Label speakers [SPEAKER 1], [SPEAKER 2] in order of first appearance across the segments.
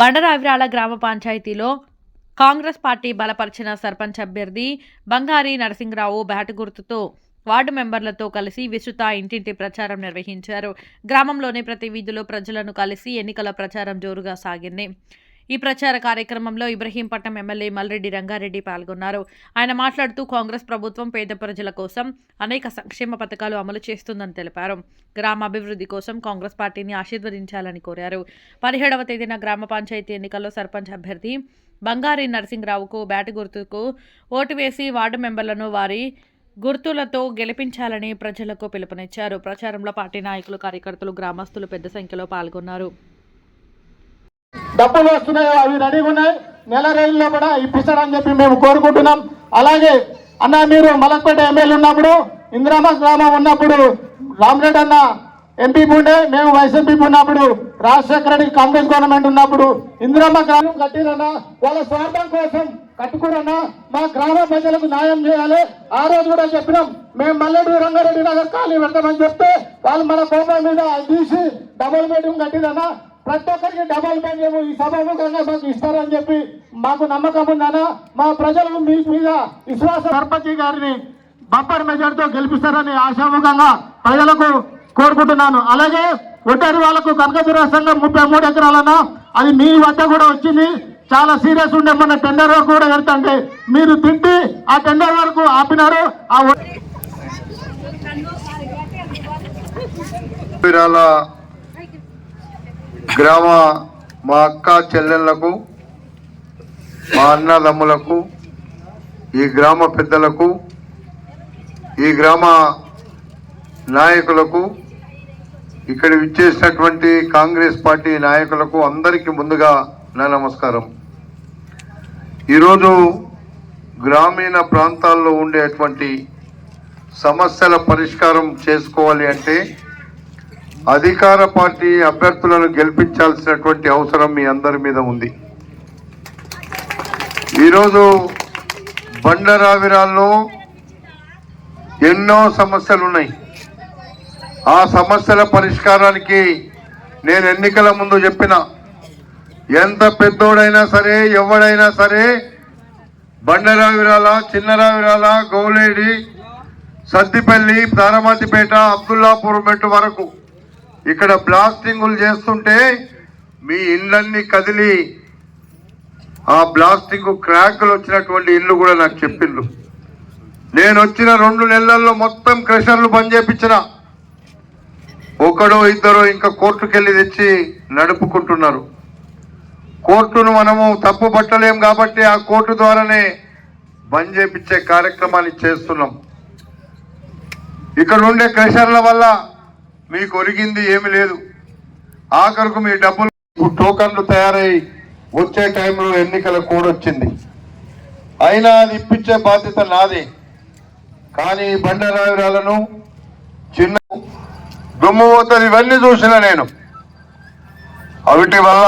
[SPEAKER 1] బండరావిరాల గ్రామ పంచాయతీలో కాంగ్రెస్ పార్టీ బలపరిచిన సర్పంచ్ అభ్యర్థి బంగారి నరసింగరావు బ్యాట్ గుర్తుతో వార్డు మెంబర్లతో కలిసి విస్తృత ఇంటింటి ప్రచారం నిర్వహించారు. గ్రామంలోని ప్రతి వీధిలో ప్రజలను కలిసి ఎన్నికల ప్రచారం జోరుగా సాగింది. ఈ ప్రచార కార్యక్రమంలో ఇబ్రహీంపట్నం ఎమ్మెల్యే మల్రెడ్డి రంగారెడ్డి పాల్గొన్నారు. ఆయన మాట్లాడుతూ కాంగ్రెస్ ప్రభుత్వం పేద ప్రజల కోసం అనేక సంక్షేమ పథకాలు అమలు చేస్తుందని తెలిపారు. గ్రామ అభివృద్ధి కోసం కాంగ్రెస్ పార్టీని ఆశీర్వదించాలని కోరారు. 17వ తేదీన గ్రామ పంచాయతీ ఎన్నికల్లో సర్పంచ్ అభ్యర్థి బంగారి నరసింగరావుకు బ్యాట్ గుర్తుకు ఓటు వేసి వార్డు మెంబర్లను వారి గుర్తులతో గెలిపించాలని ప్రజలకు పిలుపునిచ్చారు. ప్రచారంలో పార్టీ నాయకులు, కార్యకర్తలు, గ్రామస్తులు పెద్ద సంఖ్యలో పాల్గొన్నారు.
[SPEAKER 2] డబ్బులు వస్తున్నాయో అవి రెడీగా ఉన్నాయి, నెల రోజుల్లో కూడా ఇప్పిస్తాడని చెప్పి మేము కోరుకుంటున్నాం. అలాగే అన్న, మీరు మలక్పేట ఎమ్మెల్యే ఉన్నప్పుడు, ఇందిరామ గ్రామం ఉన్నప్పుడు రామరెడ్డి అన్న ఎంపీ ఉండే, మేము వైఎస్ఎంపీ ఉన్నప్పుడు రాజశేఖర రెడ్డి కాంగ్రెస్ గవర్నమెంట్ ఉన్నప్పుడు ఇందిరామ గ్రామం కట్టిరన్నా, వాళ్ళ స్వార్థం కోసం కట్టుకురన్నా, మా గ్రామ ప్రజలకు న్యాయం చేయాలి. ఆ రోజు కూడా చెప్పినాం, మేము మల్లెడ్డి రంగారెడ్డి నగర్ ఖాళీ పెడతామని చెప్తే వాళ్ళు మన కోపం మీద తీసి డబుల్ బెడ్రూమ్ కట్టిరన్నా. ప్రతి ఒక్కరికి డబల్ బెడ్రూమ్ ఈ సభాముఖంగా మాకు ఇస్తారని చెప్పి మాకు నమ్మకం ఉందన్నా. మా ప్రజలు మీ మీద విశ్వాస సర్పంచ్ గారిని బంపర్ మెజార్టీతో గెలిపిస్తారని ఆశాముఖంగా ప్రజలకు కోరుకుంటున్నాను. అలాగే ఒంటరి వాళ్లకు కనకదుర్గ సంఘం 33 ఎకరాలన్నా, అది మీ వద్ద కూడా వచ్చింది. చాలా సీరియస్ ఉండే, మన టెండర్ వరకు కూడా వెళ్తుంటే మీరు తిట్టి ఆ టెండర్ వరకు ఆపినారు.
[SPEAKER 3] గ్రామ మా అక్క చెల్లెళ్లకు, మా అన్నదమ్ములకు, ఈ గ్రామ పెద్దలకు, ఈ గ్రామ నాయకులకు, ఇక్కడ విచ్చేసినటువంటి కాంగ్రెస్ పార్టీ నాయకులకు అందరికీ ముందుగా నా నమస్కారం. ఈరోజు గ్రామీణ ప్రాంతాల్లో ఉండేటువంటి సమస్యల పరిష్కారం చేసుకోవాలి అంటే అధికార పార్టీ అభ్యర్థులను గెలిపించాల్సినటువంటి అవసరం మీ అందరి మీద ఉంది. ఈరోజు బండరావిరాల్లో ఎన్నో సమస్యలు ఉన్నాయి. ఆ సమస్యల పరిష్కారానికి నేను ఎన్నికల ముందు చెప్పిన, ఎంత పెద్దోడైనా సరే, ఎవడైనా సరే, బండరావిరాల, చిన్నరావిరాల, గౌలేడి, సద్దిపల్లి, తారమతిపేట, అబ్దుల్లాపూర్ మెట్టు వరకు ఇక్కడ బ్లాస్టింగులు చేస్తుంటే మీ ఇళ్ళన్నీ కదిలి ఆ బ్లాస్టింగ్ క్రాక్లు వచ్చినటువంటి ఇల్లు కూడా నాకు చెప్పిండ్రు. నేను వచ్చిన 2 నెలల్లో మొత్తం క్రషర్లు బంద్ చేయించిన. ఒకడో ఇద్దరో ఇంకా కోర్టుకు వెళ్ళి తెచ్చి నడుపుకుంటున్నారు. కోర్టును మనము తప్పు పట్టలేం కాబట్టి ఆ కోర్టు ద్వారానే బంద్ చేయించే కార్యక్రమాన్ని చేస్తున్నాం. ఇక్కడ ఉండే క్రషర్ల వల్ల మీకు ఒరిగింది ఏమి లేదు. ఆఖరుకు మీ డబ్బులు టోకన్లు తయారై వచ్చే టైంలో ఎన్నికల కోడ్ వచ్చింది. అయినా అది ఇప్పించే బాధ్యత నాదే. కానీ బండరావిరాలను, చిన్న దుమ్ముపోతలు ఇవన్నీ చూసిన నేను. అవిటి వల్ల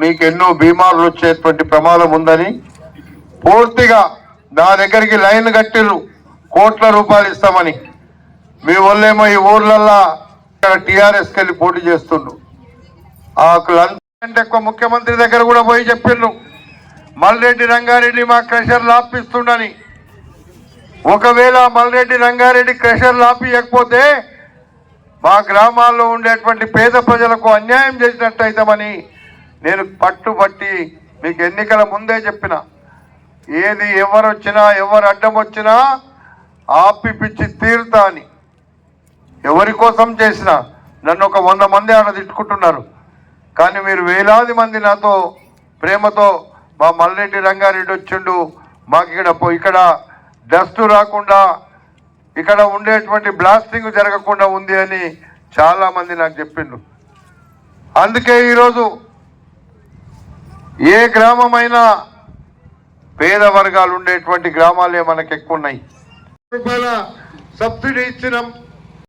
[SPEAKER 3] మీకు ఎన్నో బీమార్లు వచ్చేటువంటి ప్రమాదం ఉందని పూర్తిగా నా దగ్గరికి లైన్ కట్టిర్రు, కోట్ల రూపాయలు ఇస్తామని. మీ వాళ్ళేమో ఈ ఊర్లల్లో టీఆర్ఎస్కి వెళ్ళి పోటీ చేస్తుండ్రు. ఆ అంటే ఎక్కువ ముఖ్యమంత్రి దగ్గర కూడా పోయి చెప్పిండ్రు, మల్రెడ్డి రంగారెడ్డి మా క్రషర్లు ఆపిస్తుండని. ఒకవేళ మల్రెడ్డి రంగారెడ్డి క్రషర్లు ఆపియకపోతే మా గ్రామాల్లో ఉండేటువంటి పేద ప్రజలకు అన్యాయం చేసినట్టు అవుతామని నేను పట్టుబట్టి మీకు ఎన్నికల ముందే చెప్పిన. ఏది ఎవరు వచ్చినా, ఎవరు అడ్డం వచ్చినా ఆపిపిచ్చి తీరుతా అని. ఎవరి కోసం చేసినా నన్ను ఒక 100 మంది ఆడ తిట్టుకుంటున్నారు. కానీ మీరు వేలాది మంది నాతో ప్రేమతో మా మల్రెడ్డి రంగారెడ్డి వచ్చిండు, మాకు ఇక్కడ డస్ట్ రాకుండా, ఇక్కడ ఉండేటువంటి బ్లాస్టింగ్ జరగకుండా ఉంది అని చాలామంది నాకు చెప్పిండ్రు. అందుకే ఈరోజు ఏ గ్రామమైనా పేద వర్గాలు ఉండేటువంటి గ్రామాలే మనకు ఎక్కువ ఉన్నాయి. రూపాయల సబ్సిడీ ఇచ్చినాం.